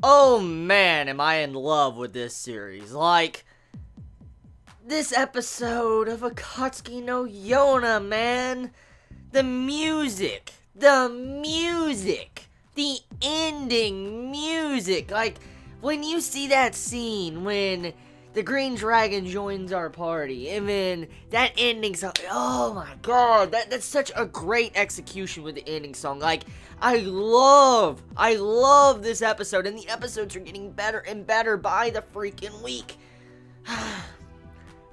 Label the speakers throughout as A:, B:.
A: Oh man, am I in love with this series. Like, this episode of Akatsuki no Yona, man. The music, the ending music. Like, when you see that scene when the green dragon joins our party, and then that ending song, oh my god, that's such a great execution with the ending song. Like, I love this episode, and the episodes are getting better and better by the freaking week.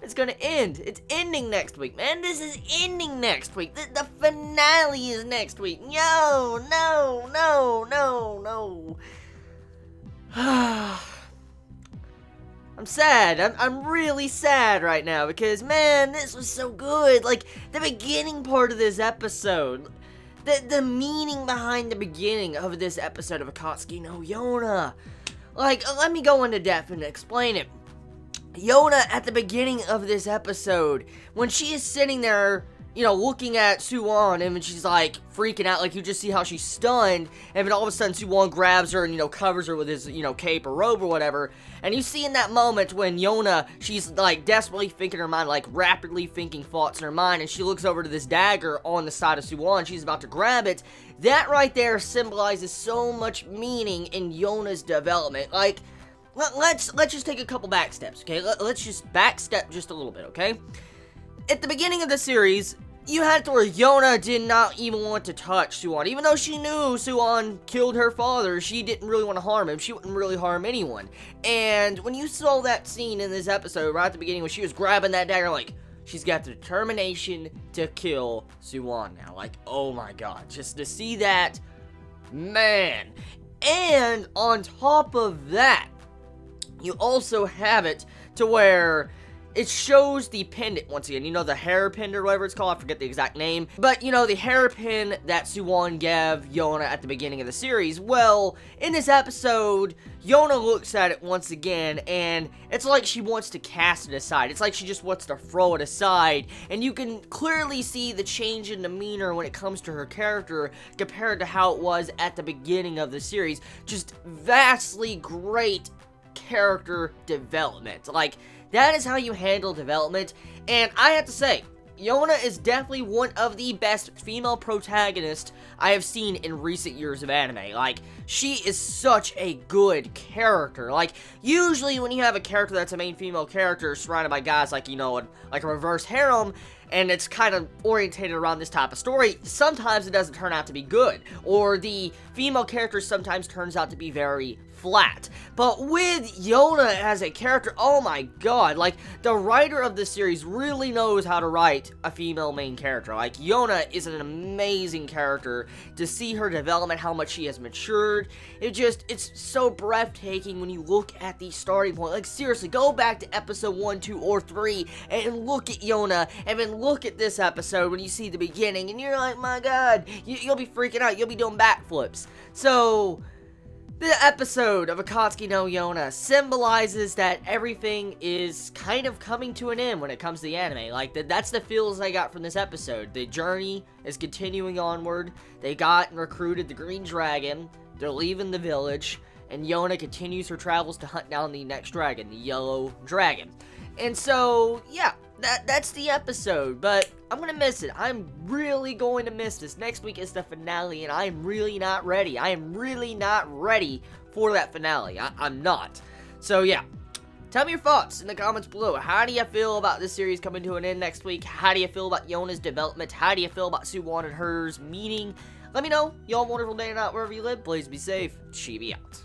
A: It's gonna end. It's ending next week, man. This is ending next week. The finale is next week. No. I'm sad. I'm really sad right now because, man, this was so good. Like, the beginning part of this episode, the meaning behind the beginning of this episode of Akatsuki no Yona. Like, let me go into depth and explain it. Yona, at the beginning of this episode, when she is sitting there, you know, looking at Suwon, and she's like freaking out, like you just see how she's stunned, and then all of a sudden Suwon grabs her and, you know, covers her with his, you know, cape or robe or whatever, and you see in that moment when Yona, she's like desperately thinking in her mind, like rapidly thinking thoughts in her mind, and she looks over to this dagger on the side of Suwon, she's about to grab it. That right there symbolizes so much meaning in Yona's development. Like, let's just take a couple back steps, okay? Let's just backstep just a little bit, okay? At the beginning of the series, you had to where Yona did not even want to touch Suwon. Even though she knew Suwon killed her father, she didn't really want to harm him. She wouldn't really harm anyone. And when you saw that scene in this episode, right at the beginning, when she was grabbing that dagger, like, she's got the determination to kill Suwon now. Like, oh my god. Just to see that, man. And on top of that, you also have it to where it shows the pendant once again. You know, the hairpin or whatever it's called. I forget the exact name. But, you know, the hairpin that Suwon gave Yona at the beginning of the series. Well, in this episode, Yona looks at it once again, and it's like she wants to cast it aside. It's like she just wants to throw it aside. And you can clearly see the change in demeanor when it comes to her character compared to how it was at the beginning of the series. Just vastly great character development. Like, that is how you handle development, and I have to say, Yona is definitely one of the best female protagonists I have seen in recent years of anime. Like, she is such a good character. Like, usually when you have a character that's a main female character surrounded by guys like, you know, like a reverse harem, and it's kind of orientated around this type of story, sometimes it doesn't turn out to be good. Or the female character sometimes turns out to be very flat. But with Yona as a character, oh my god, like, the writer of this series really knows how to write a female main character. Like, Yona is an amazing character. To see her development, how much she has matured, it's so breathtaking when you look at the starting point. Like, seriously, go back to episode 1, 2, or 3, and look at Yona, and then look at this episode when you see the beginning, and you're like, my god, you'll be freaking out, you'll be doing backflips. So, the episode of Akatsuki no Yona symbolizes that everything is kind of coming to an end when it comes to the anime. Like, that's the feels I got from this episode. The journey is continuing onward. They got and recruited the green dragon. They're leaving the village. And Yona continues her travels to hunt down the next dragon, the yellow dragon. And so, yeah, that's the episode, but I'm gonna miss it. I'm really going to miss this. Next week is the finale, and I'm really not ready. I am really not ready for that finale. I'm not. So, yeah. Tell me your thoughts in the comments below. How do you feel about this series coming to an end next week? How do you feel about Yona's development? How do you feel about Suwon and hers meeting? Let me know. Y'all have a wonderful day or night wherever you live. Please be safe. Chibi out.